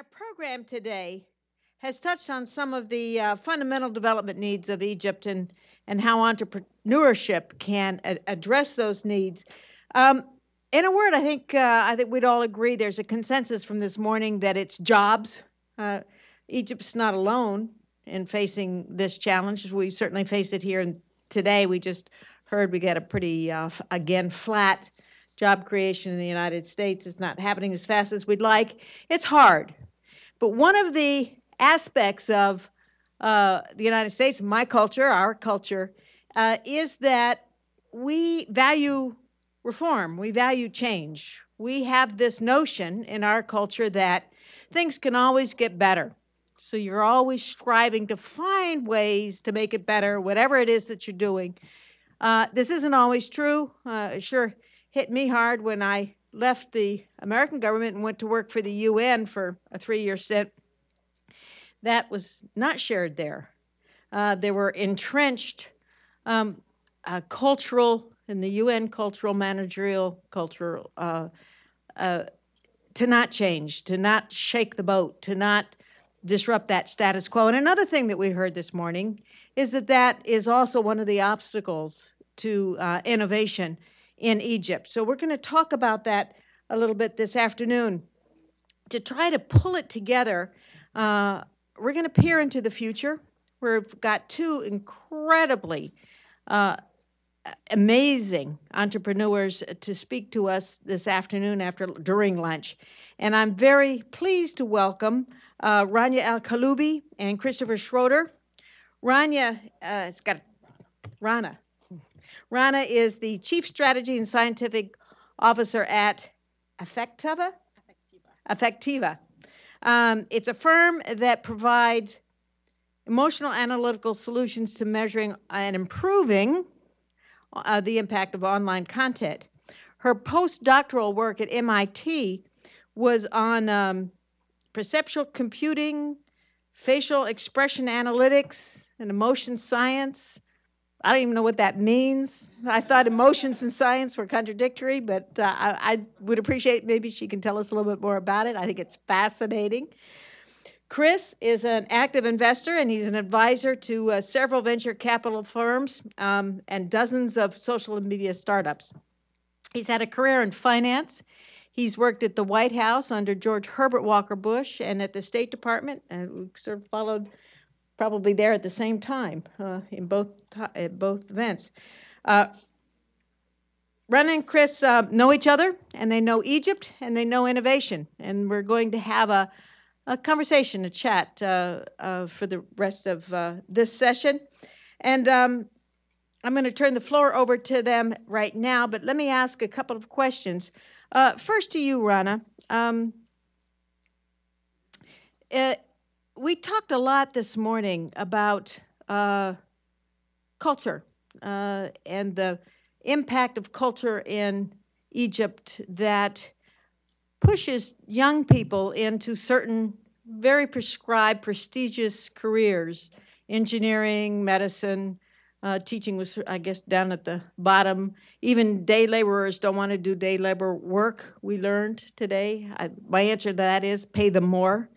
Our program today has touched on some of the fundamental development needs of Egypt and how entrepreneurship can address those needs. In a word, I think we'd all agree there's a consensus from this morning that it's jobs. Egypt's not alone in facing this challenge. We certainly face it here, and today we just heard we got a pretty, again, flat job creation in the United States. It's not happening as fast as we'd like. It's hard. But one of the aspects of the United States, my culture, our culture, is that we value reform. We value change. We have this notion in our culture that things can always get better. So you're always striving to find ways to make it better, whatever it is that you're doing. This isn't always true. It sure hit me hard when I left the American government and went to work for the UN for a 3-year stint. That was not shared there. There were entrenched cultural, in the UN cultural, managerial, cultural, to not change, to not shake the boat, to not disrupt that status quo. And another thing that we heard this morning is that that is also one of the obstacles to innovation in Egypt. So we're going to talk about that a little bit this afternoon. To try to pull it together, we're going to peer into the future. We've got two incredibly amazing entrepreneurs to speak to us this afternoon during lunch. And I'm very pleased to welcome Rana El Kaliouby and Christopher Schroeder. Rana is the Chief Strategy and Scientific Officer at Affectiva. It's a firm that provides emotional analytical solutions to measuring and improving the impact of online content. Her postdoctoral work at MIT was on perceptual computing, facial expression analytics, and emotion science. I don't even know what that means. I thought emotions and science were contradictory, but I would appreciate maybe she can tell us a little bit more about it. I think it's fascinating. Chris is an active investor, and he's an advisor to several venture capital firms and dozens of social media startups. He's had a career in finance. He's worked at the White House under George Herbert Walker Bush and at the State Department, and we sort of followed probably there at the same time in both events. Rana and Chris know each other, and they know Egypt, and they know innovation. And we're going to have a conversation, a chat for the rest of this session. And I'm going to turn the floor over to them right now, but let me ask a couple of questions. First to you, Rana. We talked a lot this morning about culture and the impact of culture in Egypt that pushes young people into certain very prescribed, prestigious careers, engineering, medicine, teaching was, I guess, down at the bottom. Even day laborers don't want to do day labor work, we learned today. My answer to that is pay them more.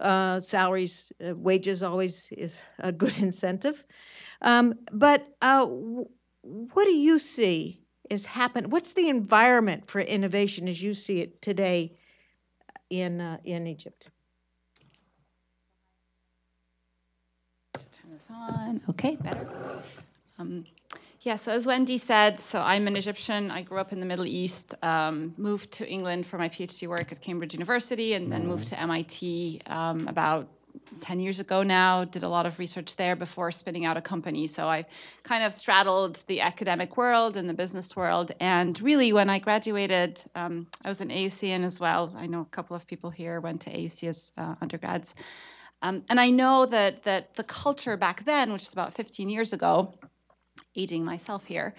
Salaries, wages always is a good incentive. But what do you see is happening? What's the environment for innovation as you see it today in Egypt? Turn this on. Okay, better. Yeah, so as Wendy said, so I'm an Egyptian. I grew up in the Middle East, moved to England for my PhD work at Cambridge University, and then moved to MIT about 10 years ago now. Did a lot of research there before spinning out a company. So I kind of straddled the academic world and the business world. And really, when I graduated, I was an AUCN as well. I know a couple of people here went to AUC as undergrads. And I know that the culture back then, which is about 15 years ago, aging myself here,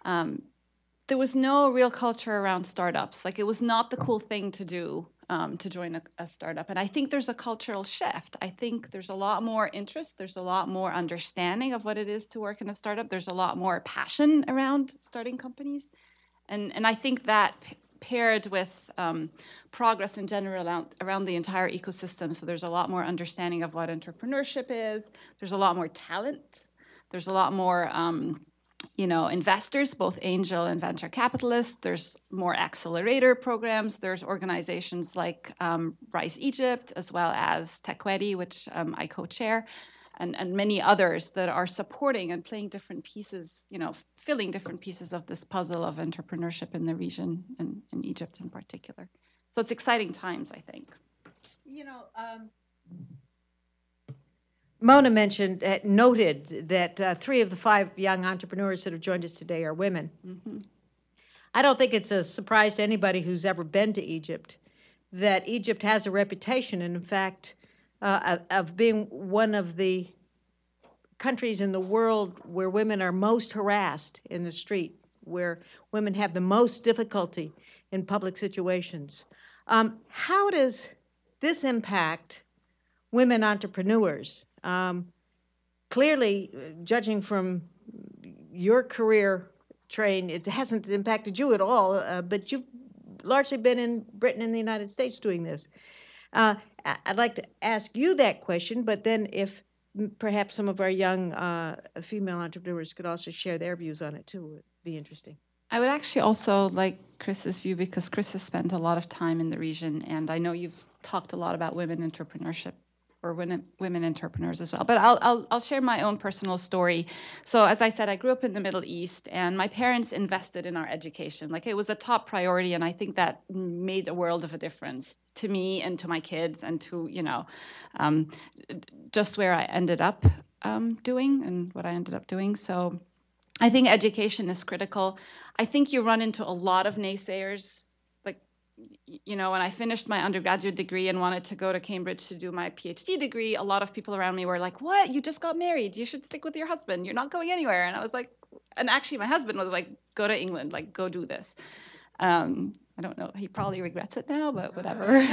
there was no real culture around startups. Like, it was not the cool thing to do to join a startup. And I think there's a cultural shift. I think there's a lot more interest. There's a lot more understanding of what it is to work in a startup. There's a lot more passion around starting companies. And I think that paired with progress in general around the entire ecosystem. So there's a lot more understanding of what entrepreneurship is. There's a lot more talent. There's a lot more investors, both angel and venture capitalists. There's more accelerator programs. There's organizations like RISE Egypt, as well as Tecate, which I co-chair, and many others that are supporting and playing different pieces, filling different pieces of this puzzle of entrepreneurship in the region, and in Egypt in particular. So it's exciting times, I think. Mona noted that 3 of the 5 young entrepreneurs that have joined us today are women. Mm-hmm. I don't think it's a surprise to anybody who's ever been to Egypt that Egypt has a reputation, and in fact, of being one of the countries in the world where women are most harassed in the street, where women have the most difficulty in public situations. How does this impact women entrepreneurs? Clearly, judging from your career train, it hasn't impacted you at all, but you've largely been in Britain and the United States doing this. I'd like to ask you that question, but then if perhaps some of our young female entrepreneurs could also share their views on it too, it would be interesting. I would actually also like Chris's view, because Chris has spent a lot of time in the region, and I know you've talked a lot about women entrepreneurship, or women entrepreneurs as well. But I'll share my own personal story. So as I said, I grew up in the Middle East, and my parents invested in our education. Like, it was a top priority, and I think that made a world of a difference to me and to my kids, and to, just where I ended up doing and what I ended up doing. So I think education is critical. I think you run into a lot of naysayers. When I finished my undergraduate degree and wanted to go to Cambridge to do my PhD degree, a lot of people around me were like, "What? You just got married. You should stick with your husband. You're not going anywhere." And I was like, and actually my husband was like, "Go to England, like go do this." I don't know. He probably regrets it now, but whatever.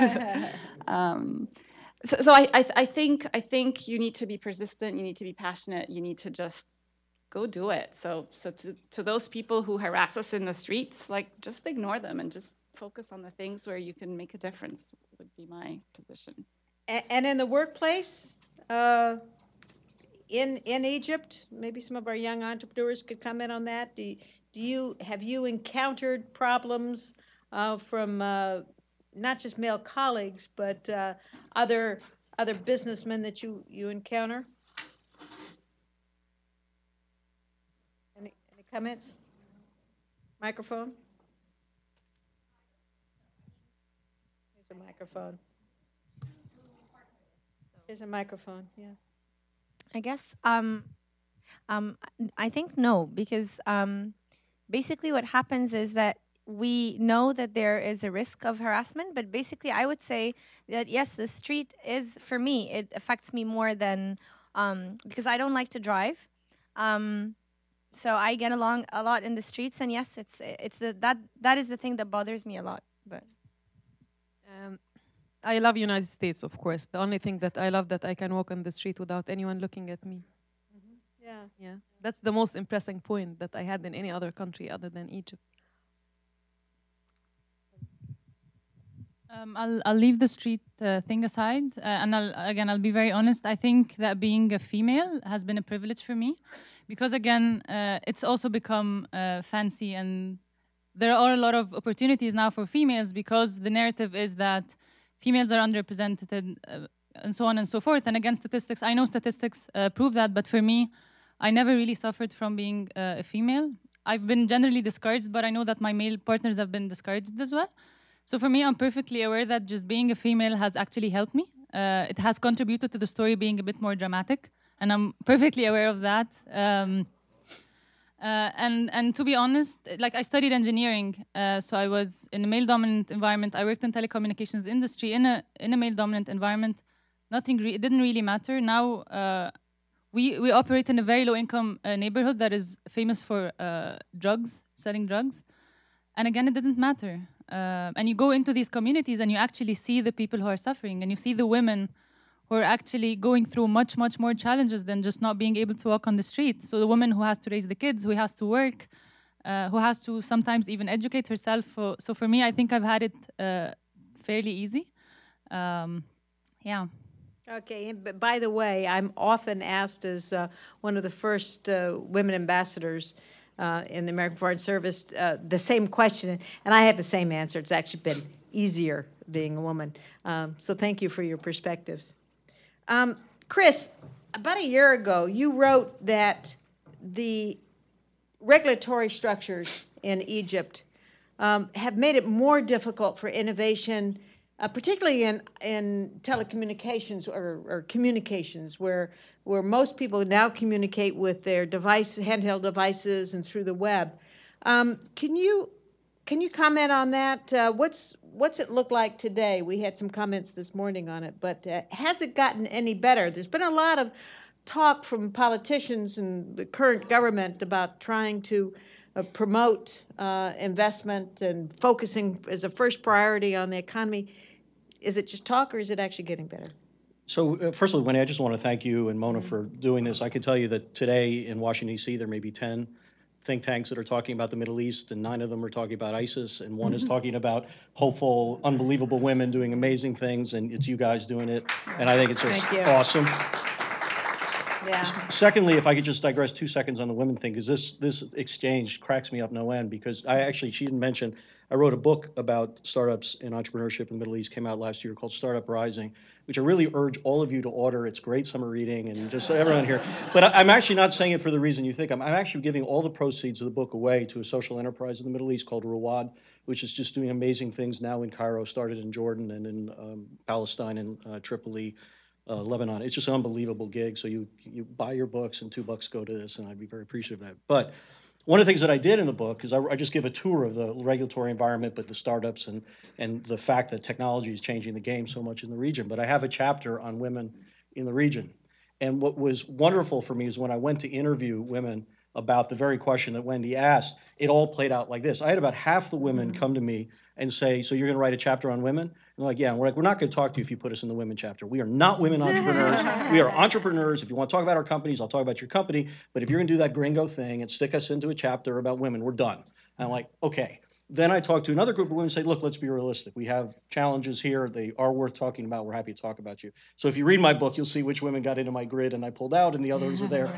So I think you need to be persistent. You need to be passionate. You need to just go do it. So to those people who harass us in the streets, like, just ignore them and just focus on the things where you can make a difference, would be my position. And in the workplace, in Egypt, maybe some of our young entrepreneurs could comment on that. Have you encountered problems from not just male colleagues, but other businessmen that you encounter? Any comments? Microphone. Here's a microphone. Here's a microphone. Yeah. I guess I think no, because basically what happens is that we know that there is a risk of harassment, but basically I would say that yes, the street is, for me, it affects me more than because I don't like to drive. So I get along a lot in the streets, and yes, that is the thing that bothers me a lot. But I love United States, of course. The only thing that I love that I can walk on the street without anyone looking at me. Mm-hmm. Yeah. That's the most impressive point that I had in any other country other than Egypt. I'll leave the street thing aside, and I'll be very honest. I think that being a female has been a privilege for me, because again, it's also become fancy, and there are a lot of opportunities now for females, because the narrative is that females are underrepresented, and so on and so forth. And again, statistics, I know statistics prove that, but for me, I never really suffered from being a female. I've been generally discouraged, but I know that my male partners have been discouraged as well. So for me, I'm perfectly aware that just being a female has actually helped me. It has contributed to the story being a bit more dramatic, and I'm perfectly aware of that. And to be honest, like, I studied engineering, so I was in a male-dominant environment. I worked in telecommunications industry in a male-dominant environment. It didn't really matter. Now we operate in a very low-income neighborhood that is famous for selling drugs, and again, it didn't matter. And you go into these communities and you actually see the people who are suffering, and you see the women who are actually going through much, much more challenges than just not being able to walk on the street. So the woman who has to raise the kids, who has to work, who has to sometimes even educate herself. So for me, I think I've had it fairly easy. Yeah. Okay, but by the way, I'm often asked as one of the first women ambassadors in the American Foreign Service the same question, and I have the same answer. It's actually been easier being a woman. So thank you for your perspectives. Chris, about a year ago, you wrote that the regulatory structures in Egypt have made it more difficult for innovation, particularly in telecommunications or communications, where most people now communicate with their handheld devices and through the web. Can you comment on that? What's it look like today? We had some comments this morning on it, but has it gotten any better? There's been a lot of talk from politicians and the current government about trying to promote investment and focusing as a first priority on the economy. Is it just talk, or is it actually getting better? So first of all, Wendy, I just want to thank you and Mona for doing this. I can tell you that today in Washington, D.C., there may be 10 think tanks that are talking about the Middle East, and 9 of them are talking about ISIS, and 1 is talking about hopeful, unbelievable women doing amazing things, and it's you guys doing it. And I think it's just awesome. Yeah. Secondly, if I could just digress 2 seconds on the women thing, because this exchange cracks me up no end, because she didn't mention, I wrote a book about startups and entrepreneurship in the Middle East, came out last year, called Startup Rising, which I really urge all of you to order. It's great summer reading, and just everyone here. But I'm actually not saying it for the reason you think. I'm actually giving all the proceeds of the book away to a social enterprise in the Middle East called Rawad, which is just doing amazing things now in Cairo, started in Jordan and in Palestine and Tripoli, Lebanon. It's just an unbelievable gig. So you buy your books and $2 go to this, and I'd be very appreciative of that. But one of the things that I did in the book is I just give a tour of the regulatory environment, but the startups and the fact that technology is changing the game so much in the region. But I have a chapter on women in the region. And what was wonderful for me is when I went to interview women about the very question that Wendy asked, it all played out like this. I had about half the women come to me and say, so you're going to write a chapter on women? And they're like, yeah. And we're like, we're not going to talk to you if you put us in the women chapter. We are not women entrepreneurs. We are entrepreneurs. If you want to talk about our companies, I'll talk about your company. But if you're going to do that gringo thing and stick us into a chapter about women, we're done. And I'm like, okay. Then I talked to another group of women and say, look, let's be realistic. We have challenges here. They are worth talking about. We're happy to talk about you. So if you read my book, you'll see which women got into my grid and I pulled out and the others are there.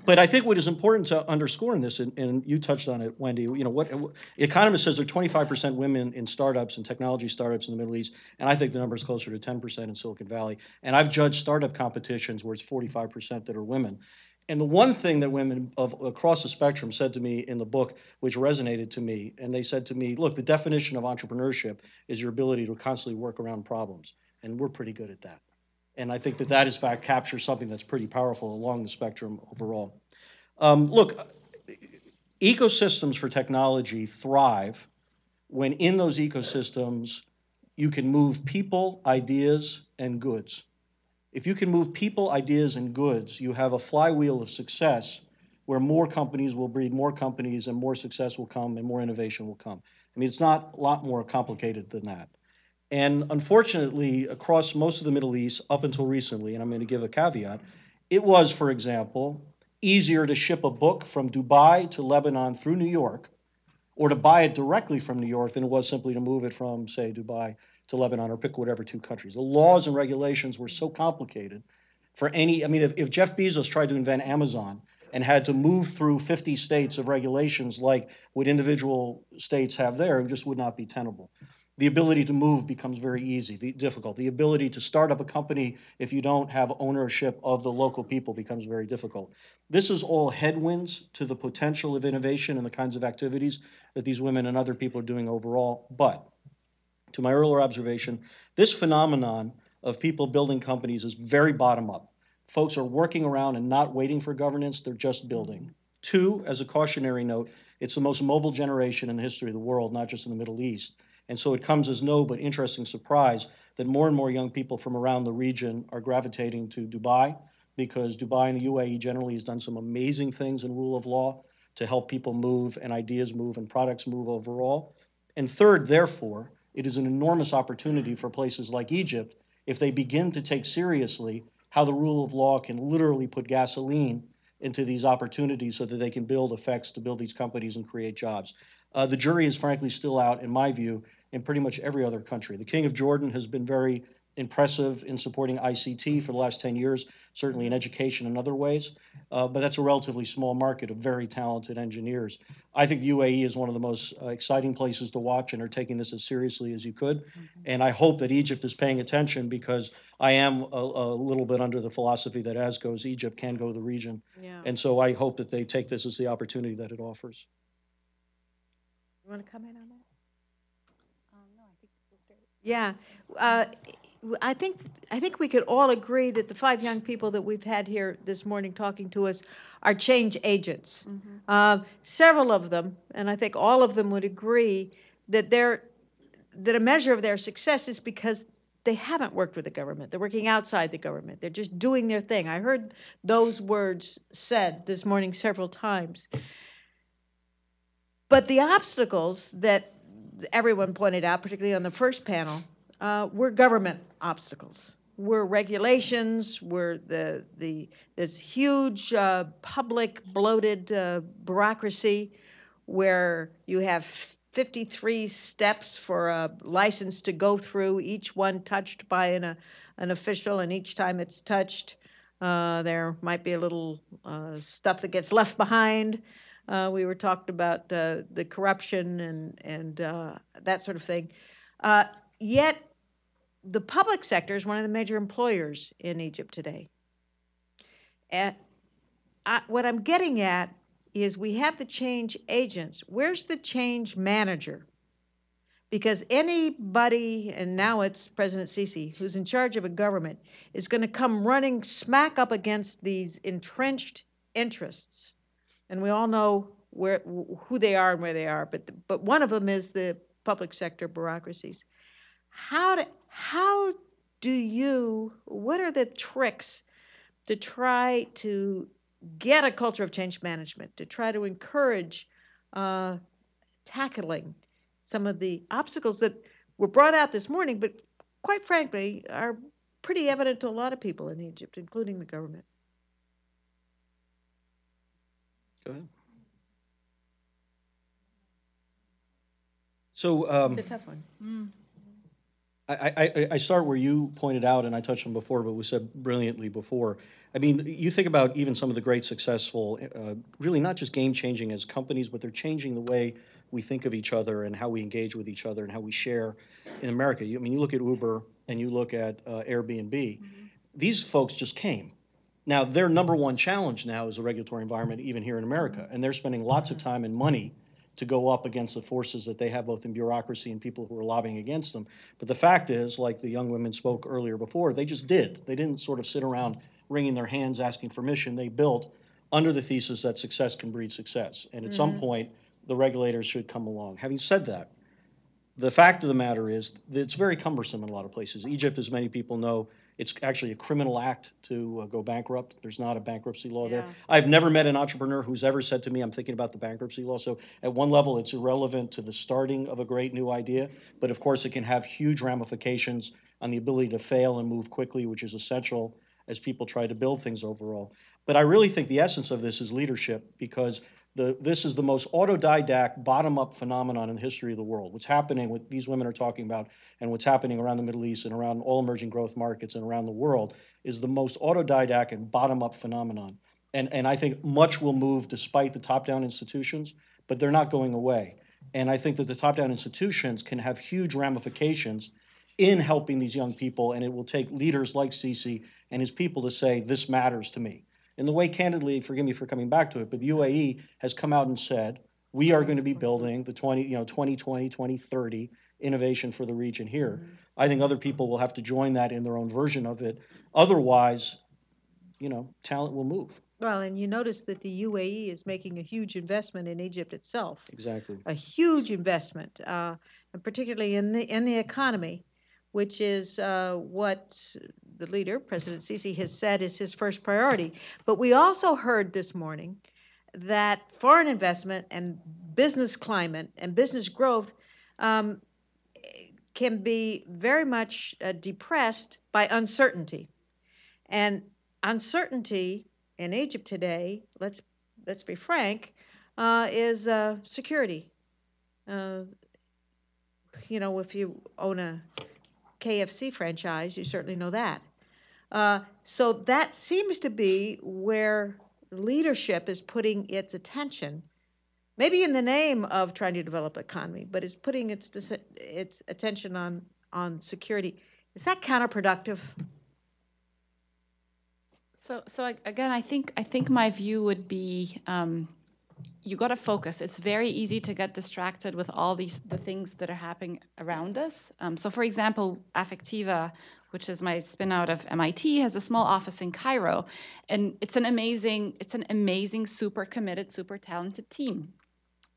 But I think what is important to underscore in this, and you touched on it, Wendy, what Economist says there are 25% women in startups and technology startups in the Middle East, and I think the number is closer to 10% in Silicon Valley. And I've judged startup competitions where it's 45% that are women. And the one thing that women across the spectrum said to me in the book, which resonated to me, and they said to me, look, the definition of entrepreneurship is your ability to constantly work around problems. And we're pretty good at that. And I think that in fact, captures something that's pretty powerful along the spectrum overall. Look, ecosystems for technology thrive when in those ecosystems you can move people, ideas, and goods. If you can move people, ideas, and goods, you have a flywheel of success where more companies will breed more companies and more success will come and more innovation will come. I mean, it's not a lot more complicated than that. And unfortunately, across most of the Middle East, up until recently, and I'm going to give a caveat, it was, for example, easier to ship a book from Dubai to Lebanon through New York or to buy it directly from New York than it was simply to move it from, say, Dubai to Lebanon or pick whatever 2 countries. The laws and regulations were so complicated for any, I mean, if Jeff Bezos tried to invent Amazon and had to move through 50 states of regulations like what individual states have there, it just would not be tenable. The ability to move becomes very easy, difficult. The ability to start up a company if you don't have ownership of the local people becomes very difficult. This is all headwinds to the potential of innovation and the kinds of activities that these women and other people are doing overall. But to my earlier observation, this phenomenon of people building companies is very bottom up. Folks are working around and not waiting for governance, they're just building. 2, as a cautionary note, it's the most mobile generation in the history of the world, not just in the Middle East. And so it comes as no but interesting surprise that more and more young people from around the region are gravitating to Dubai, because Dubai and the UAE generally has done some amazing things in rule of law to help people move and ideas move and products move overall. And 3rd, therefore, it is an enormous opportunity for places like Egypt if they begin to take seriously how the rule of law can literally put gasoline into these opportunities so that they can build effects to build these companies and create jobs. The jury is frankly still out, in my view, in pretty much every other country. The King of Jordan has been very impressive in supporting ICT for the last 10 years, certainly in education and other ways, but that's a relatively small market of very talented engineers. I think the UAE is one of the most exciting places to watch and are taking this as seriously as you could. And I hope that Egypt is paying attention, because I am a little bit under the philosophy that as goes Egypt, can go the region. Yeah. And so I hope that they take this as the opportunity that it offers. You want to comment on that? No, I think this was great. Yeah. I think we could all agree that the 5 young people that we've had here this morning talking to us are change agents. Several of them, and I think all of them would agree that a measure of their success is because they haven't worked with the government. They're working outside the government. They're just doing their thing. I heard those words said this morning several times. But the obstacles that everyone pointed out, particularly on the first panel, were government obstacles. Were regulations, were this huge public bloated bureaucracy where you have 53 steps for a license to go through, each one touched by an official, and each time it's touched, there might be a little stuff that gets left behind. We were talking about the corruption and that sort of thing. Yet, the public sector is one of the major employers in Egypt today. And what I'm getting at is we have the change agents. Where's the change manager? Because anybody, and now it's President Sisi, who's in charge of a government, is going to come running smack up against these entrenched interests. And we all know who they are and where they are, but one of them is the public sector bureaucracies. What are the tricks to try to get a culture of change management, to try to encourage tackling some of the obstacles that were brought out this morning, but quite frankly, are pretty evident to a lot of people in Egypt, including the government? Go ahead. So It's a tough one. I start where you pointed out, and I touched on before, but was said brilliantly before. I mean, you think about even some of the great successful, really not just game-changing as companies, but they're changing the way we think of each other and how we engage with each other and how we share in America. I mean, you look at Uber and you look at Airbnb. These folks just came. Now, their number one challenge now is a regulatory environment, even here in America, and they're spending lots of time and money to go up against the forces that they have both in bureaucracy and people who are lobbying against them. But the fact is, like the young women spoke earlier before, they just did. They didn't sort of sit around wringing their hands asking for permission. They built under the thesis that success can breed success. And at some point, the regulators should come along. Having said that, the fact of the matter is that it's very cumbersome in a lot of places. Egypt, as many people know, it's actually a criminal act to go bankrupt. There's not a bankruptcy law there. I've never met an entrepreneur who's ever said to me, I'm thinking about the bankruptcy law. So at one level, it's irrelevant to the starting of a great new idea. But of course, it can have huge ramifications on the ability to fail and move quickly, which is essential as people try to build things overall. But I really think the essence of this is leadership, because this is the most autodidact, bottom-up phenomenon in the history of the world. What's happening, what these women are talking about, and what's happening around the Middle East and around all emerging growth markets and around the world is the most autodidact and bottom-up phenomenon. And I think much will move despite the top-down institutions, but they're not going away. And I think that the top-down institutions can have huge ramifications in helping these young people, and it will take leaders like Sisi and his people to say, this matters to me. And the way, candidly, forgive me for coming back to it, but the UAE has come out and said, we are going to be building the 2020, 2030 innovation for the region here. I think other people will have to join that in their own version of it. Otherwise, talent will move. Well, and you notice that the UAE is making a huge investment in Egypt itself. Exactly. A huge investment, and particularly in the economy, which is what the leader, President Sisi, has said is his first priority. But we also heard this morning that foreign investment and business climate and business growth can be very much depressed by uncertainty. And uncertainty in Egypt today, let's be frank, is security. You know, if you own a KFC franchise, you certainly know that. So that seems to be where leadership is putting its attention, maybe in the name of trying to develop economy, but it's putting its attention on security. Is that counterproductive? So again, I think my view would be you got to focus. It's very easy to get distracted with all the things that are happening around us. So for example, Affectiva, which is my spin out of MIT, has a small office in Cairo, and it's an amazing, super committed, super talented team.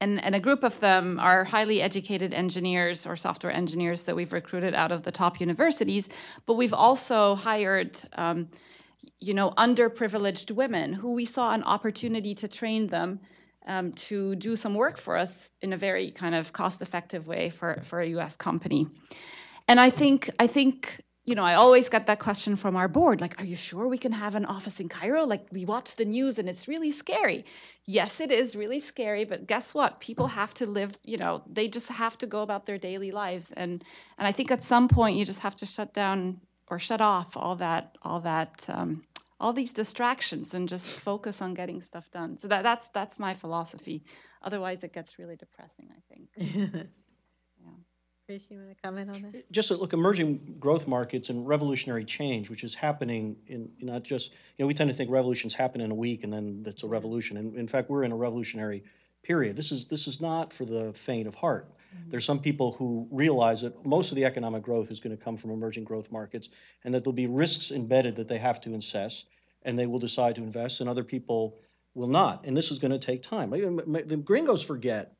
And a group of them are highly educated engineers or software engineers that we've recruited out of the top universities, but we've also hired underprivileged women who we saw an opportunity to train them to do some work for us in a very kind of cost-effective way for a US company. And I think I always get that question from our board, like, are you sure we can have an office in Cairo? Like, we watch the news and it's really scary. Yes, it is really scary, but guess what? People have to live, they just have to go about their daily lives. And I think at some point you just have to shut down or shut off all these distractions and just focus on getting stuff done. So that's my philosophy. Otherwise, it gets really depressing, I think. Chris, you want to comment on that? Just look, emerging growth markets and revolutionary change, which is happening in not just, we tend to think revolutions happen in a week and then that's a revolution. And in fact, we're in a revolutionary period. This is not for the faint of heart. Mm-hmm. There's some people who realize that most of the economic growth is going to come from emerging growth markets and that there'll be risks embedded that they have to assess and they will decide to invest and other people will not. And this is going to take time. The gringos forget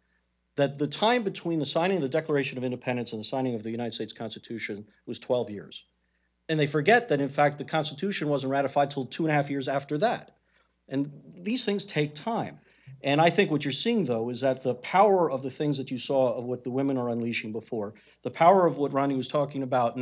that the time between the signing of the Declaration of Independence and the signing of the United States Constitution was 12 years. And they forget that, in fact, the Constitution wasn't ratified till 2.5 years after that. And these things take time. And I think what you're seeing, though, is that the power of the things that you saw of what the women are unleashing before, the power of what Rana was talking about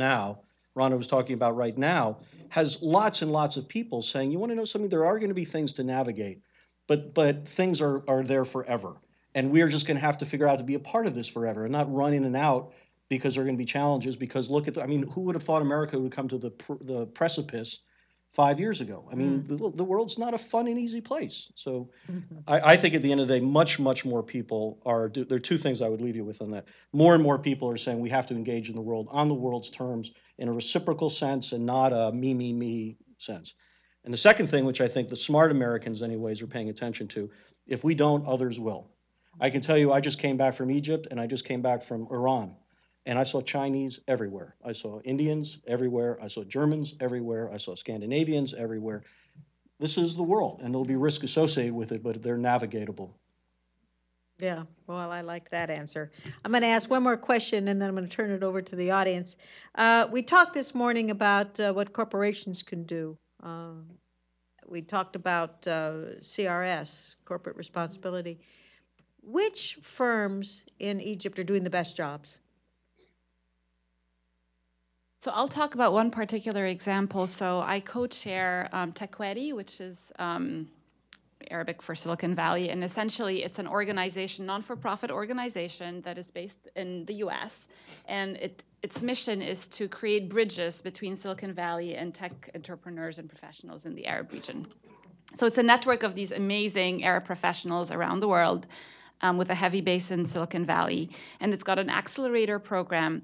right now, has lots and lots of people saying, you want to know something? There are going to be things to navigate, but things are there forever. And we are just going to have to figure out to be a part of this forever and not run in and out because there are going to be challenges. Because look at, who would have thought America would come to the precipice 5 years ago? The world's not a fun and easy place. So I think at the end of the day, much, much more people there are two things I would leave you with on that. More and more people are saying we have to engage in the world on the world's terms in a reciprocal sense and not a me sense. And the second thing, which I think the smart Americans anyways are paying attention to, if we don't, others will. I can tell you, I just came back from Egypt and I just came back from Iran. And I saw Chinese everywhere. I saw Indians everywhere. I saw Germans everywhere. I saw Scandinavians everywhere. This is the world, and there'll be risk associated with it, but they're navigatable. Yeah, well, I like that answer. I'm going to ask one more question, and then I'm going to turn it over to the audience. We talked this morning about what corporations can do. We talked about CRS, corporate responsibility. Which firms in Egypt are doing the best jobs? So I'll talk about one particular example. So I co-chair Tecate, which is Arabic for Silicon Valley, and essentially it's an organization, non-for-profit organization that is based in the US, and its mission is to create bridges between Silicon Valley and tech entrepreneurs and professionals in the Arab region. So it's a network of these amazing Arab professionals around the world with a heavy base in Silicon Valley, and it's got an accelerator program.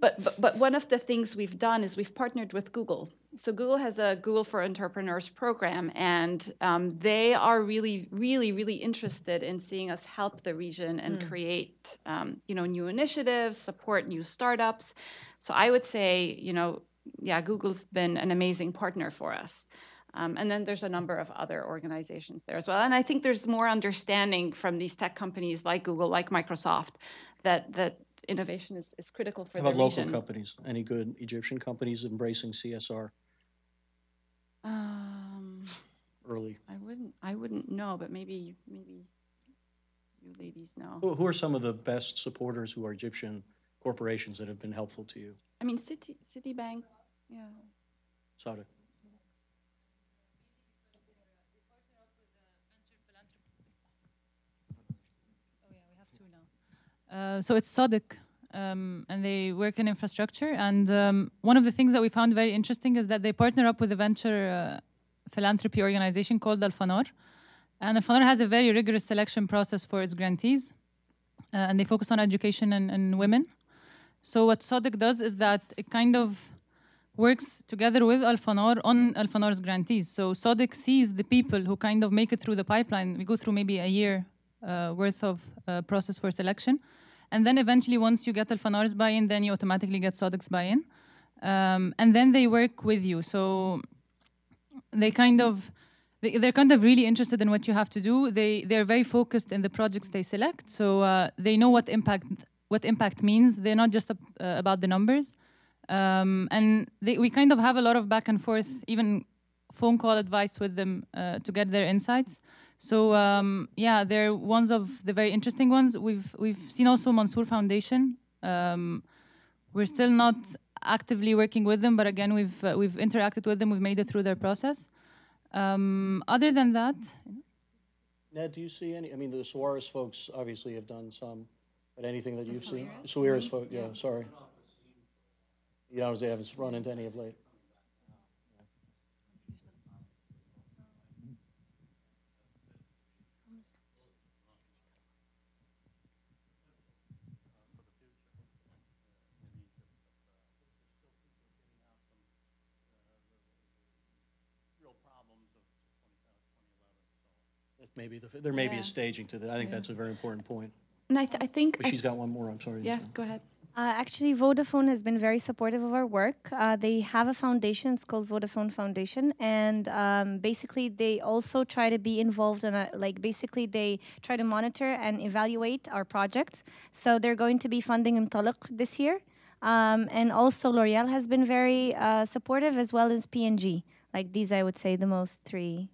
But one of the things we've done is we've partnered with Google. So Google has a Google for Entrepreneurs program, and they are really, really, really interested in seeing us help the region and create, new initiatives, support new startups. So I would say, Google's been an amazing partner for us. And then there's a number of other organizations there as well. And I think there's more understanding from these tech companies like Google, like Microsoft, that innovation is critical for the region. How about local companies? Any good Egyptian companies embracing CSR? Early. I wouldn't know, but maybe you ladies know. Who are some of the best supporters who are Egyptian corporations that have been helpful to you? Citibank, yeah. Saudi. So it's SODIC, and they work in infrastructure. And one of the things that we found very interesting is that they partner up with a venture philanthropy organization called Al-Fanar. And Al-Fanar has a very rigorous selection process for its grantees. And they focus on education and women. So what SODIC does is that it kind of works together with Al-Fanar on Al-Fanar's grantees. So SODIC sees the people who kind of make it through the pipeline. We go through maybe a year worth of process for selection. And then eventually, once you get Al-Fanar's buy-in, then you automatically get SODIC's buy-in. And then they work with you. So they're kind of really interested in what you have to do. They're very focused in the projects they select. So they know what impact means. They're not just about the numbers. And we kind of have a lot of back and forth, even phone call advice with them to get their insights. So yeah, they're ones of the very interesting ones. We've seen also Mansour Foundation. We're still not actively working with them, but again, we've interacted with them. We've made it through their process. Other than that, Ned, do you see any? I mean, the Suarez folks obviously have done some, but anything that you've seen? Suarez folks, yeah. Sorry. You know, they haven't run into any of late. Maybe there may be a staging to that. I think that's a very important point. And I think... But she's got one more, I'm sorry. Yeah, go ahead. Actually, Vodafone has been very supportive of our work. They have a foundation, it's called Vodafone Foundation, and basically they also try to be involved in basically they try to monitor and evaluate our projects. So they're going to be funding Imtaliq this year. And also L'Oreal has been very supportive, as well as P&G. Like these, I would say, the most three.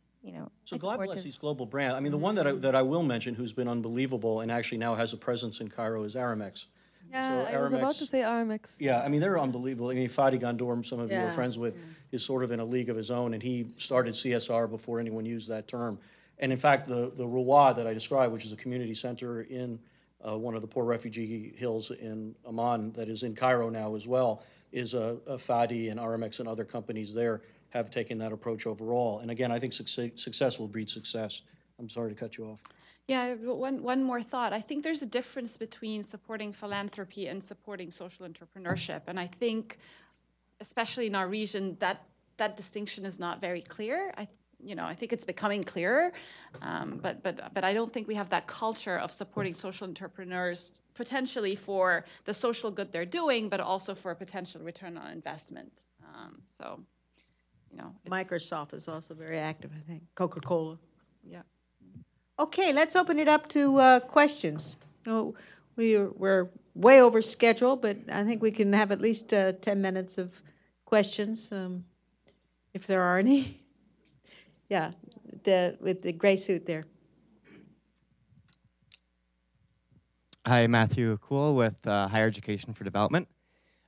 So God bless these global brands. I mean, the one that I will mention who's been unbelievable and actually now has a presence in Cairo is Aramex. Yeah, so I was about to say Aramex. Yeah, I mean, they're unbelievable. I mean, Fadi Gandour, some of you are friends with, is sort of in a league of his own, and he started CSR before anyone used that term. And in fact, the Ruwa that I described, which is a community center in one of the poor refugee hills in Amman that is in Cairo now as well, is a Fadi and Aramex and other companies there have taken that approach overall. And again, I think success will breed success. I'm sorry to cut you off. Yeah, one more thought. I think there's a difference between supporting philanthropy and supporting social entrepreneurship. And I think, especially in our region, that distinction is not very clear. I think it's becoming clearer, but I don't think we have that culture of supporting social entrepreneurs potentially for the social good they're doing, but also for a potential return on investment. Microsoft is also very active, I think. Coca-Cola. Yeah. Okay, let's open it up to questions. We're way over schedule, but I think we can have at least 10 minutes of questions, if there are any. Yeah, with the gray suit there. Hi, Matthew Kuhl with Higher Education for Development.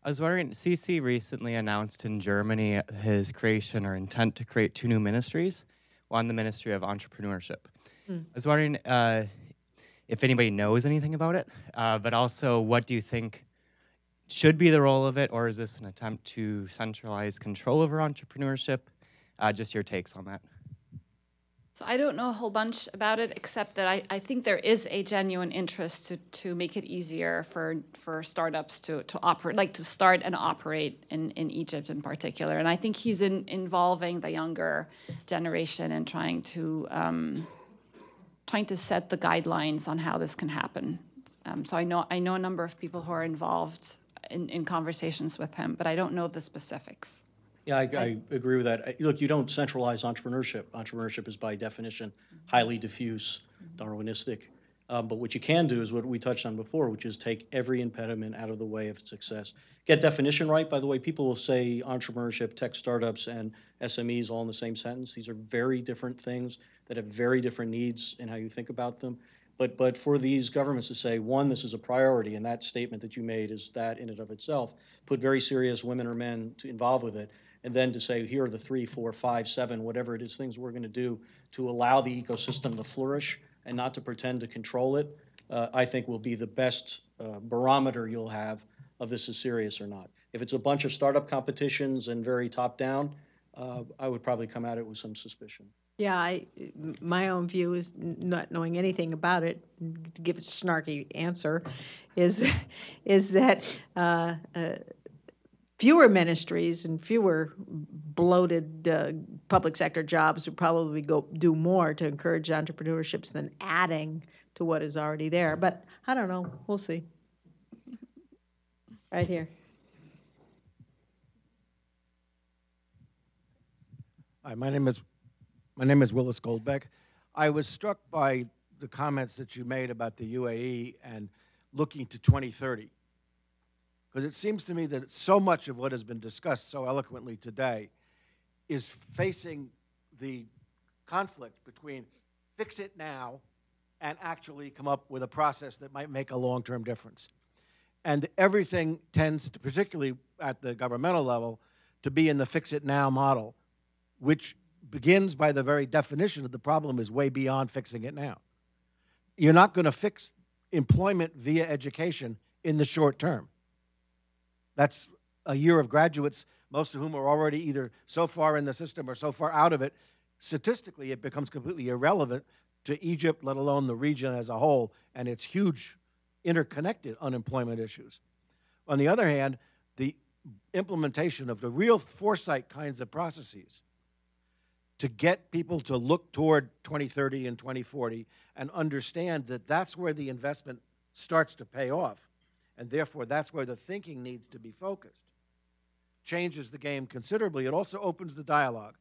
I was wondering, CC recently announced in Germany his creation or intent to create 2 new ministries, one the Ministry of Entrepreneurship. I was wondering if anybody knows anything about it, but also what do you think should be the role of it, or is this an attempt to centralize control over entrepreneurship? Just your takes on that. So I don't know a whole bunch about it, except that I think there is a genuine interest to make it easier for startups to operate, like to start and operate in Egypt in particular. And I think he's involving the younger generation and trying to set the guidelines on how this can happen. So I know a number of people who are involved in conversations with him, but I don't know the specifics. Yeah, I agree with that. Look, you don't centralize entrepreneurship. Entrepreneurship is by definition highly diffuse, Darwinistic. But what you can do is what we touched on before, which is take every impediment out of the way of success. Get definition right. By the way, people will say entrepreneurship, tech startups, and SMEs all in the same sentence. These are very different things that have very different needs in how you think about them. But for these governments to say, one, this is a priority, and that statement that you made is that in and of itself, put very serious women or men involved with it, and then to say, here are the 3, 4, 5, 7, whatever it is, things we're going to do to allow the ecosystem to flourish and not to pretend to control it, I think will be the best barometer you'll have of this is serious or not. If it's a bunch of startup competitions and very top-down, I would probably come at it with some suspicion. Yeah, my own view is not knowing anything about it, to give a snarky answer, is that fewer ministries and fewer bloated public sector jobs would probably do more to encourage entrepreneurships than adding to what is already there. But I don't know. We'll see. Right here. Hi, my name is Willis Goldbeck. I was struck by the comments that you made about the UAE and looking to 2030. Because it seems to me that so much of what has been discussed so eloquently today is facing the conflict between fix it now and actually come up with a process that might make a long-term difference. And everything tends to, particularly at the governmental level, to be in the fix it now model, which begins by the very definition of the problem is way beyond fixing it now. You're not going to fix employment via education in the short term. That's a year of graduates, most of whom are already either so far in the system or so far out of it. Statistically, it becomes completely irrelevant to Egypt, let alone the region as a whole, and its huge interconnected unemployment issues. On the other hand, the implementation of the real foresight kinds of processes to get people to look toward 2030 and 2040 and understand that that's where the investment starts to pay off, and therefore that's where the thinking needs to be focused, changes the game considerably. It also opens the dialogue.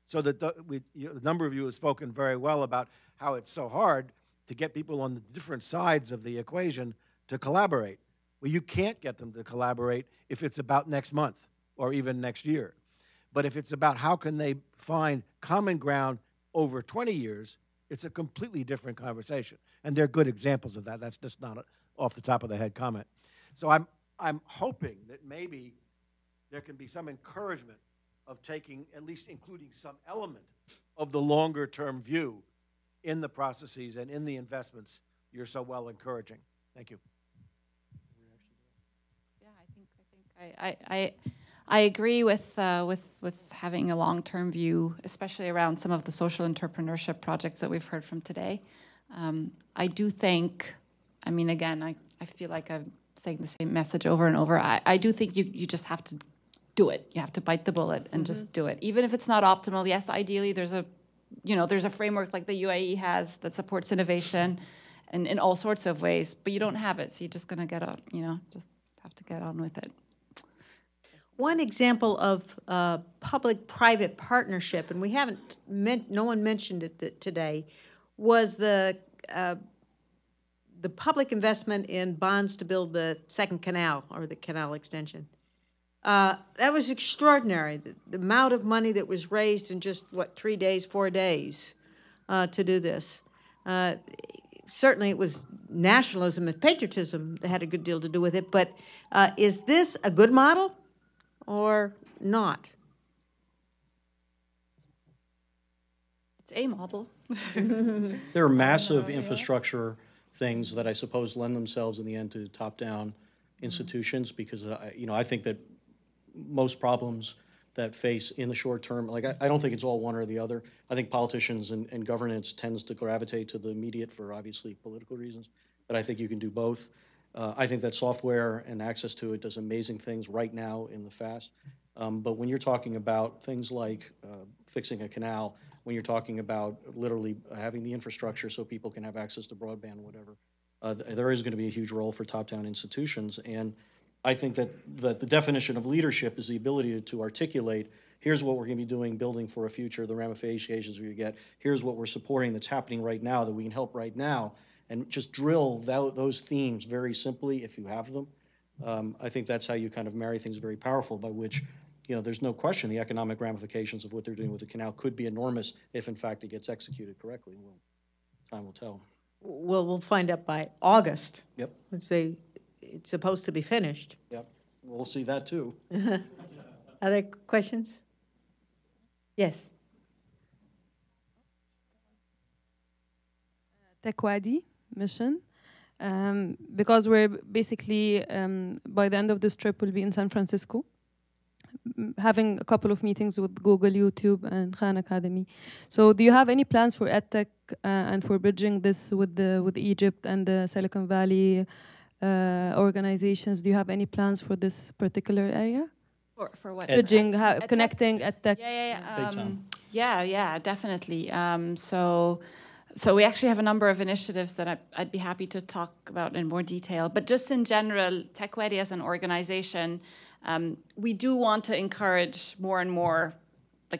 So that a number of you have spoken very well about how it's so hard to get people on the different sides of the equation to collaborate. Well, you can't get them to collaborate if it's about next month or even next year. But if it's about how can they find common ground over 20 years, it's a completely different conversation. And they're good examples of that. That's just not an off the top of the head comment. So I'm hoping that maybe there can be some encouragement of taking, at least including some element of the longer term view in the processes and in the investments you're so well encouraging. Thank you. Yeah, I agree with having a long-term view, especially around some of the social entrepreneurship projects that we've heard from today. I do think, I mean, again, I feel like I'm saying the same message over and over. I do think you just have to do it. You have to bite the bullet and just do it. Even if it's not optimal, yes, ideally there's a framework like the UAE has that supports innovation and in all sorts of ways, but you don't have it, so you're just gonna just have to get on with it. One example of public-private partnership, and we haven't, no one mentioned it today, was the public investment in bonds to build the second canal or the canal extension. That was extraordinary, the amount of money that was raised in just, 3 days, 4 days to do this. Certainly it was nationalism and patriotism that had a good deal to do with it, but is this a good model or not? It's a model. There are massive infrastructure things that I suppose lend themselves in the end to top-down institutions because, I think that most problems that face in the short term, like I don't think it's all one or the other. I think politicians and governance tends to gravitate to the immediate for obviously political reasons, but I think you can do both. I think that software and access to it does amazing things right now in the fast. But when you're talking about things like fixing a canal, when you're talking about literally having the infrastructure so people can have access to broadband, whatever, there is going to be a huge role for top-down institutions. And I think that the definition of leadership is the ability to articulate, here's what we're going to be doing, building for a future, the ramifications we get, here's what we're supporting that's happening right now, that we can help right now, and just drill those themes very simply if you have them. I think that's how you kind of marry things very powerful, by which, there's no question the economic ramifications of what they're doing with the canal could be enormous if, in fact, it gets executed correctly. Well, time will tell. Well, we'll find out by August. Yep. It's supposed to be finished. Yep. We'll see that too. Other questions? Yes. Tecate mission. because we're basically, by the end of this trip, we'll be in San Francisco, having a couple of meetings with Google, YouTube, and Khan Academy. So do you have any plans for EdTech and for bridging this with Egypt and the Silicon Valley organizations? Do you have any plans for this particular area? For what? Bridging, connecting EdTech. Yeah, definitely. So we actually have a number of initiatives that I'd be happy to talk about in more detail. But just in general, Tecate as an organization, we do want to encourage more and more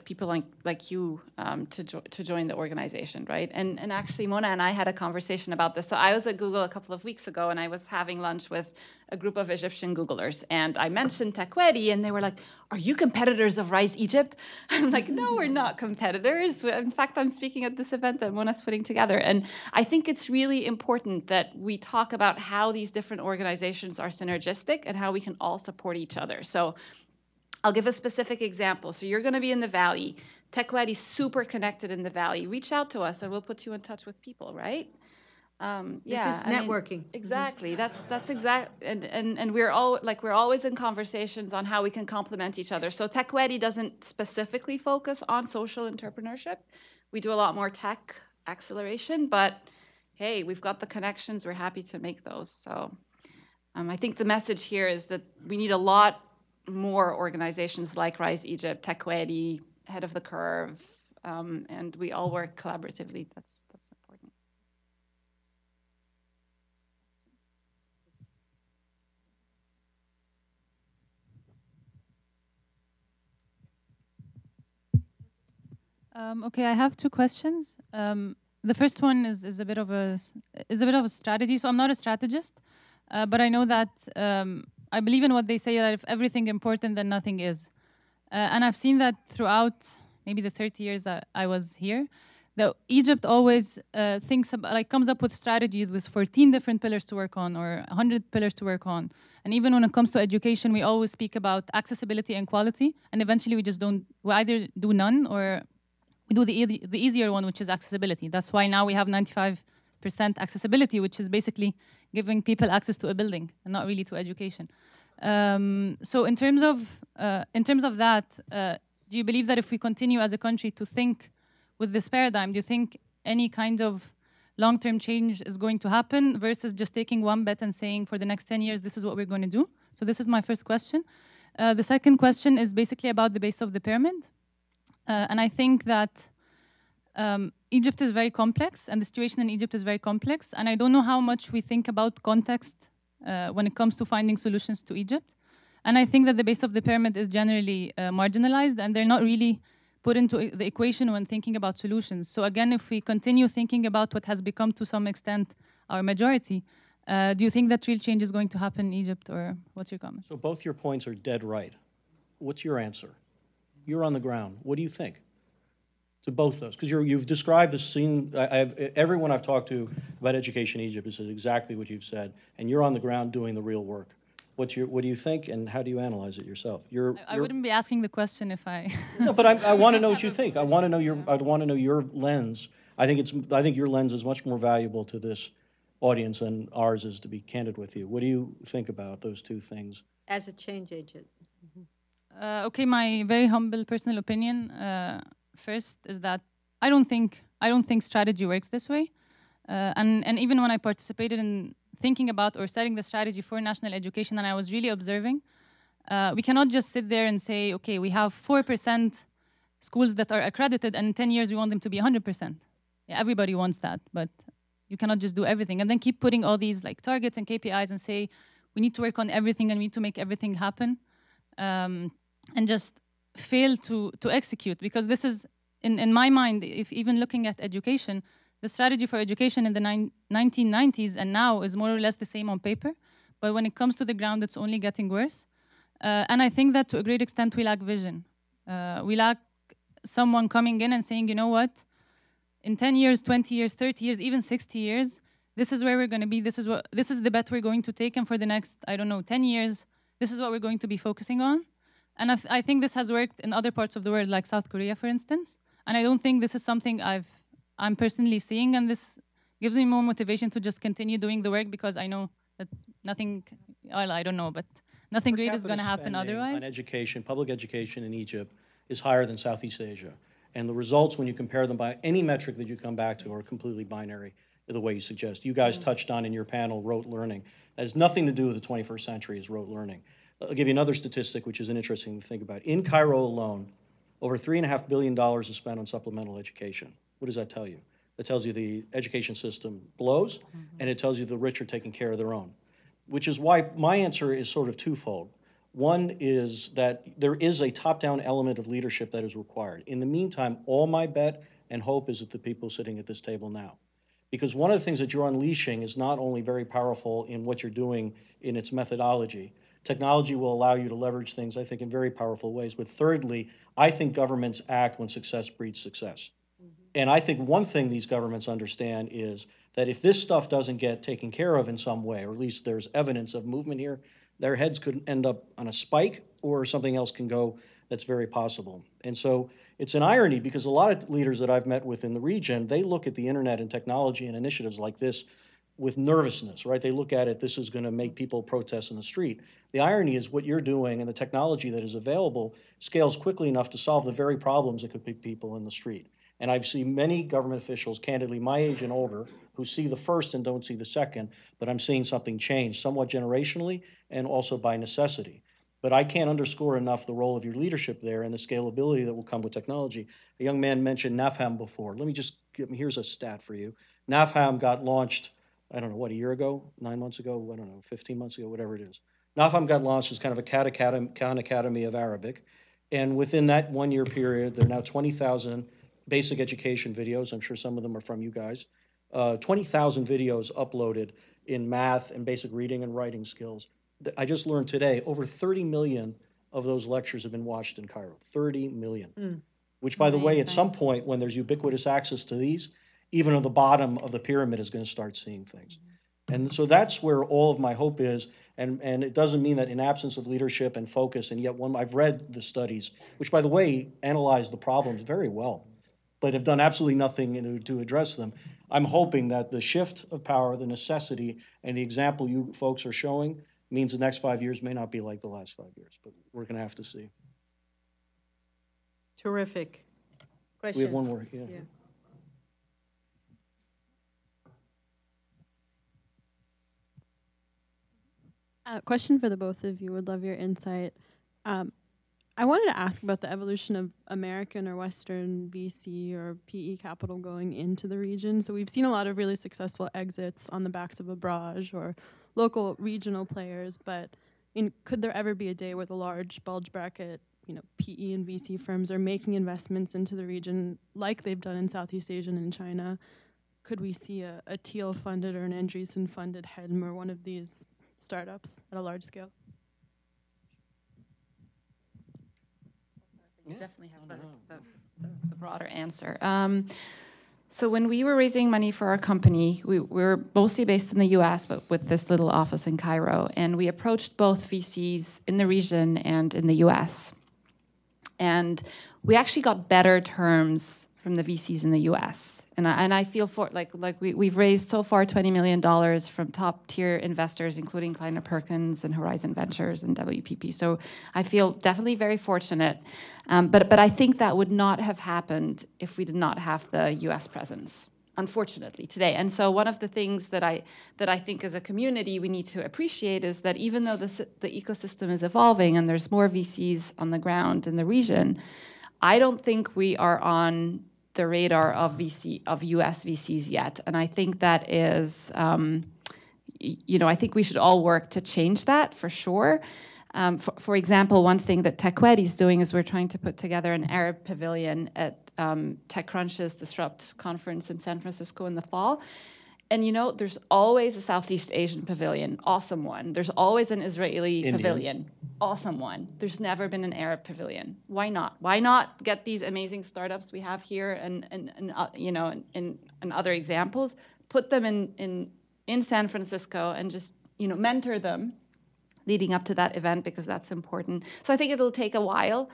people like you to join the organization, right? And actually, Mona and I had a conversation about this. So I was at Google a couple of weeks ago, and I was having lunch with a group of Egyptian Googlers, and I mentioned Tecate, and they were like, "Are you competitors of RISE Egypt?" I'm like, "No, we're not competitors. In fact, I'm speaking at this event that Mona's putting together." And I think it's really important that we talk about how these different organizations are synergistic and how we can all support each other. So I'll give a specific example. So you're going to be in the Valley. Tecate is super connected in the Valley. Reach out to us, and we'll put you in touch with people, right? This is networking. Exactly. That's exact. And we're always in conversations on how we can complement each other. So Tecate doesn't specifically focus on social entrepreneurship. We do a lot more tech acceleration, but hey, we've got the connections. We're happy to make those. So I think the message here is that we need a lot more organizations like RISE Egypt, Tecate, Head of the Curve, and we all work collaboratively. That's important. Okay, I have two questions. The first one is a bit of a strategy. So I'm not a strategist, but I know that I believe in what they say, that if everything important, then nothing is. And I've seen that throughout maybe the 30 years that I was here, that Egypt always comes up with strategies with 14 different pillars to work on or 100 pillars to work on. And even when it comes to education, we always speak about accessibility and quality, and eventually we either do none or we do the easier one, which is accessibility. That's why now we have 95% accessibility, which is basically giving people access to a building and not really to education. So in terms of that, do you believe that if we continue as a country to think with this paradigm, do you think any kind of long-term change is going to happen versus just taking one bet and saying for the next 10 years, this is what we're going to do? So this is my first question. The second question is basically about the base of the pyramid. And I think that Egypt is very complex, and the situation in Egypt is very complex. And I don't know how much we think about context when it comes to finding solutions to Egypt. And I think that the base of the pyramid is generally marginalized, and they're not really put into the equation when thinking about solutions. So again, if we continue thinking about what has become to some extent our majority, do you think that real change is going to happen in Egypt, or what's your comment? So both your points are dead right. What's your answer? You're on the ground. What do you think to both those? Because you've described a scene. Everyone I've talked to about education in Egypt is exactly what you've said, and you're on the ground doing the real work. What do you think, and how do you analyze it yourself? I wouldn't be asking the question if I. No, but I want to know what you think. I want to know your lens. I think your lens is much more valuable to this audience than ours is, to be candid with you. What do you think about those two things? As a change agent. Okay, my very humble personal opinion first is that I don't think strategy works this way, and even when I participated in thinking about or setting the strategy for national education, and I was really observing, we cannot just sit there and say, okay, we have 4% schools that are accredited, and in 10 years we want them to be 100%. Yeah, everybody wants that, but you cannot just do everything and then keep putting all these like targets and KPIs and say we need to work on everything and we need to make everything happen. And just fail to execute, because this is, in my mind, if even looking at education, the strategy for education in the 1990s and now is more or less the same on paper, but when it comes to the ground, it's only getting worse. And I think that to a great extent, we lack vision. We lack someone coming in and saying, you know what, in 10 years, 20 years, 30 years, even 60 years, this is where we're going to be, this is the bet we're going to take, and for the next, 10 years, this is what we're going to be focusing on. And I think this has worked in other parts of the world, like South Korea, for instance. And I don't think this is something I'm personally seeing. And this gives me more motivation to just continue doing the work, because I know that nothing, well, I don't know, but nothing great is going to happen otherwise. On education, public education in Egypt is higher than Southeast Asia. And the results, when you compare them by any metric that you come back to, are completely binary the way you suggest. You guys touched on in your panel rote learning. That has nothing to do with the 21st century is rote learning. I'll give you another statistic, which is interesting to think about. In Cairo alone, over $3.5 billion is spent on supplemental education. What does that tell you? That tells you the education system blows, and it tells you the rich are taking care of their own, which is why my answer is sort of twofold. One is that there is a top-down element of leadership that is required. In the meantime, all my bet and hope is at the people sitting at this table now. Because one of the things that you're unleashing is not only very powerful in what you're doing in its methodology. Technology will allow you to leverage things, I think, in very powerful ways. But thirdly, I think governments act when success breeds success. And I think one thing these governments understand is that if this stuff doesn't get taken care of in some way, or at least there's evidence of movement here, their heads could end up on a spike, or something else can go that's very possible. And so it's an irony, because a lot of leaders that I've met with in the region, they look at the internet and technology and initiatives like this with nervousness, right? They look at it, this is going to make people protest in the street. The irony is what you're doing and the technology that is available scales quickly enough to solve the very problems that could put people in the street. And I've seen many government officials, candidly my age and older, who see the first and don't see the second, but I'm seeing something change, somewhat generationally and also by necessity. But I can't underscore enough the role of your leadership there and the scalability that will come with technology. A young man mentioned NAFHAM before. Let me just here's a stat for you. NAFHAM got launched, I don't know, what, a year ago, 9 months ago, I don't know, 15 months ago, whatever it is. NAFHAM got launched as kind of a Khan Academy of Arabic. And within that 1 year period, there are now 20,000 basic education videos. I'm sure some of them are from you guys. 20,000 videos uploaded in math and basic reading and writing skills. I just learned today, over 30 million of those lectures have been watched in Cairo. 30 million. Which, by the way, at some point when there's ubiquitous access to these, even at the bottom of the pyramid is going to start seeing things. And so that's where all of my hope is. And it doesn't mean that in absence of leadership and focus, and yet I've read the studies, which, by the way, analyze the problems very well, but have done absolutely nothing to address them. I'm hoping that the shift of power, the necessity, and the example you folks are showing means the next 5 years may not be like the last 5 years, but we're going to have to see. Terrific. Question? We have one more. Yeah. Question for the both of you. Would love your insight. I wanted to ask about the evolution of American or Western VC or PE capital going into the region. So we've seen a lot of really successful exits on the backs of a barrage or local regional players, but could there ever be a day where the large bulge bracket, PE and VC firms are making investments into the region like they've done in Southeast Asia and in China? Could we see a Thiel funded or an Andreessen funded HEDM or one of these startups at a large scale? Definitely have the broader answer. So when we were raising money for our company, we were mostly based in the US, but with this little office in Cairo. And we approached both VCs in the region and in the US. And we actually got better terms from the VCs in the US. And I feel we've raised so far $20 million from top tier investors, including Kleiner Perkins and Horizon Ventures and WPP. So I feel definitely very fortunate. But I think that would not have happened if we did not have the US presence, unfortunately, today. And so one of the things that I think as a community we need to appreciate is that even though the ecosystem is evolving and there's more VCs on the ground in the region, I don't think we are on the radar of US VCs yet. And I think that is, I think we should all work to change that for sure. For example, one thing that Tecate is doing is we're trying to put together an Arab pavilion at TechCrunch's Disrupt conference in San Francisco in the fall. And there's always a Southeast Asian pavilion, awesome one. There's always an Israeli pavilion, awesome one. There's never been an Arab pavilion. Why not? Why not get these amazing startups we have here and other examples, put them in San Francisco and just mentor them leading up to that event, because that's important. So I think it'll take a while.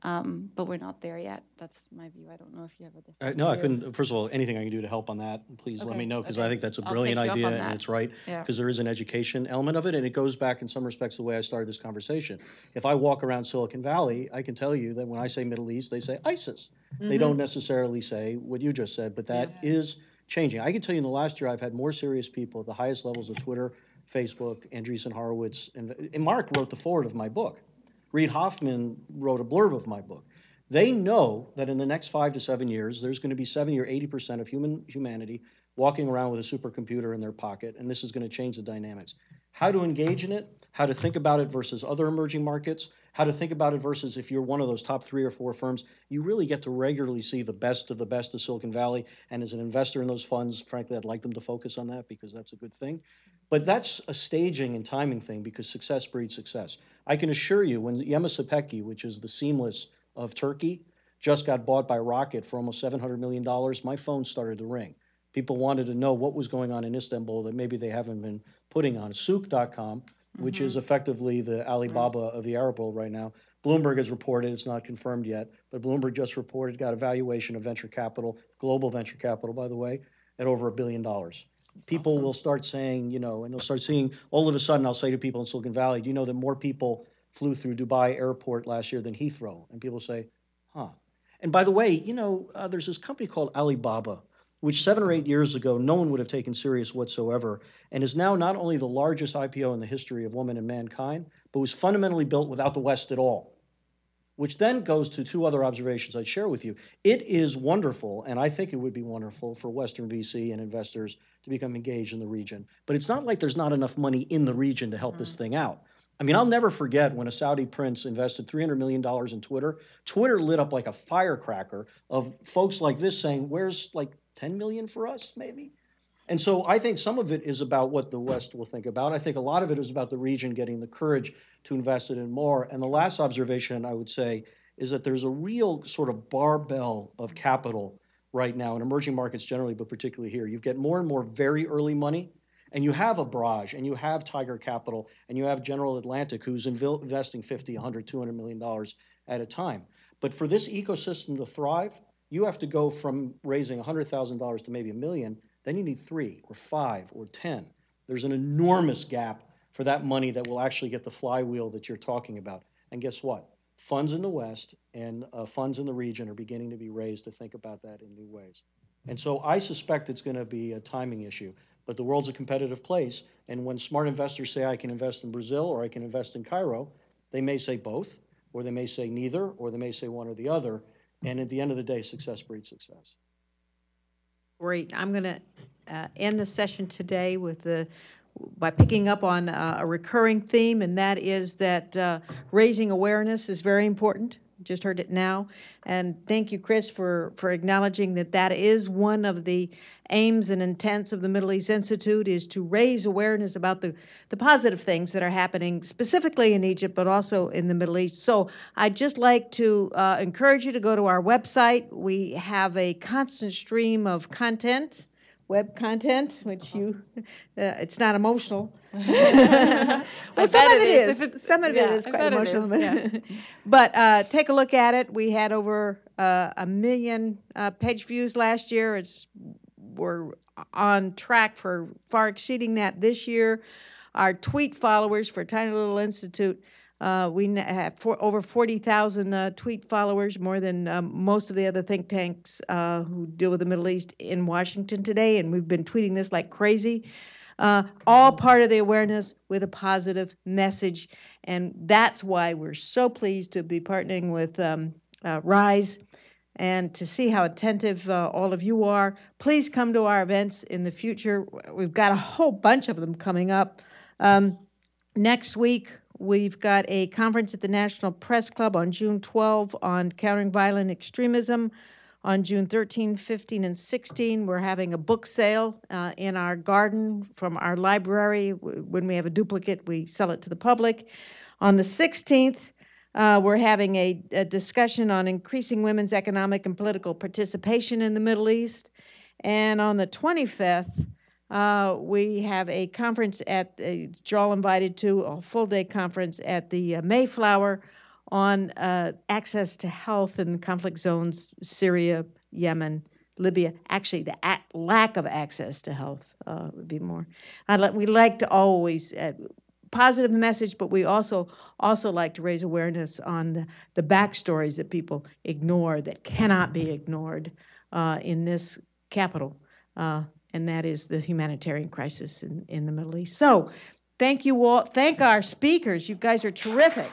but we're not there yet. That's my view. I don't know if you have a different No, I view. couldn't. First of all, anything I can do to help on that, please let Okay, me know, because okay. I think that's a I'll brilliant take you up idea on and that. it's right. Yeah. Because there is an education element of it, and it goes back in some respects the way I started this conversation. If I walk around Silicon Valley, I can tell you that when I say Middle East, they say ISIS. They don't necessarily say what you just said, but that is changing. I can tell you in the last year, I've had more serious people at the highest levels of Twitter, Facebook, Andreessen Horowitz, and Mark wrote the foreword of my book. Reid Hoffman wrote a blurb of my book. They know that in the next 5 to 7 years, there's going to be 70 or 80% of humanity walking around with a supercomputer in their pocket, and this is going to change the dynamics. How to engage in it, how to think about it versus other emerging markets, how to think about it versus if you're one of those top 3 or 4 firms, you really get to regularly see the best of Silicon Valley. And as an investor in those funds, frankly, I'd like them to focus on that because that's a good thing. But that's a staging and timing thing because success breeds success. I can assure you when Yema Sepeki, which is the Seamless of Turkey, just got bought by Rocket for almost $700 million, my phone started to ring. People wanted to know what was going on in Istanbul that maybe they haven't been putting on. Souk.com, which is effectively the Alibaba of the Arab world right now. Bloomberg has reported, it's not confirmed yet, but Bloomberg just reported, got a valuation of venture capital, global venture capital, by the way, at over $1 billion. People will start saying, you know, and they'll start seeing, all of a sudden I'll say to people in Silicon Valley, do you know that more people flew through Dubai airport last year than Heathrow? And people say, huh. And by the way, you know, there's this company called Alibaba, which 7 or 8 years ago, no one would have taken serious whatsoever, and is now not only the largest IPO in the history of woman and mankind, but was fundamentally built without the West at all. Which then goes to 2 other observations I'd share with you. It is wonderful, and I think it would be wonderful for Western VC and investors to become engaged in the region. But it's not like there's not enough money in the region to help this thing out. I mean, I'll never forget when a Saudi prince invested $300 million in Twitter. Twitter lit up like a firecracker of folks like this saying, where's like 10 million for us, maybe? And so I think some of it is about what the West will think about. I think a lot of it is about the region getting the courage to invest in it more. And the last observation I would say is that there's a real sort of barbell of capital right now in emerging markets generally, but particularly here. You get more and more very early money, and you have a Barrage, and you have Tiger Capital, and you have General Atlantic, who's investing $50, $100, $200 million at a time. But for this ecosystem to thrive, you have to go from raising $100,000 to maybe $1 million. Then you need 3 or 5 or 10. There's an enormous gap for that money that will actually get the flywheel that you're talking about. And guess what? Funds in the West and funds in the region are beginning to be raised to think about that in new ways. And so I suspect it's going to be a timing issue. But the world's a competitive place. And when smart investors say, I can invest in Brazil or I can invest in Cairo, they may say both, or they may say neither, or they may say one or the other. And at the end of the day, success breeds success. Great. I'm going to end the session today with by picking up on a recurring theme, and that is that raising awareness is very important. Just heard it now. And thank you, Chris, for acknowledging that that is one of the aims and intents of the Middle East Institute, is to raise awareness about the positive things that are happening specifically in Egypt, but also in the Middle East. So I'd just like to encourage you to go to our website. We have a constant stream of content, web content, which it's not emotional. Well, some of it is. Some of it is quite emotional. Yeah. But take a look at it. We had over 1 million page views last year. We're on track for far exceeding that this year. Our tweet followers for Tiny Little Institute, we have over 40,000 tweet followers, more than most of the other think tanks who deal with the Middle East in Washington today, and we've been tweeting this like crazy. All part of the awareness with a positive message, and that's why we're so pleased to be partnering with RISE and to see how attentive all of you are. Please come to our events in the future. We've got a whole bunch of them coming up. Next week, we've got a conference at the National Press Club on June 12 on countering violent extremism. On June 13, 15, and 16, we're having a book sale in our garden from our library. When we have a duplicate, we sell it to the public. On the 16th, we're having a discussion on increasing women's economic and political participation in the Middle East. And on the 25th, we have a conference you're all invited to, a full-day conference at the Mayflower on access to health in conflict zones, Syria, Yemen, Libya. Actually, the lack of access to health would be more. We like to always positive message, but we also like to raise awareness on the backstories that people ignore, that cannot be ignored in this capital, and that is the humanitarian crisis in the Middle East. So thank you all. Thank our speakers. You guys are terrific.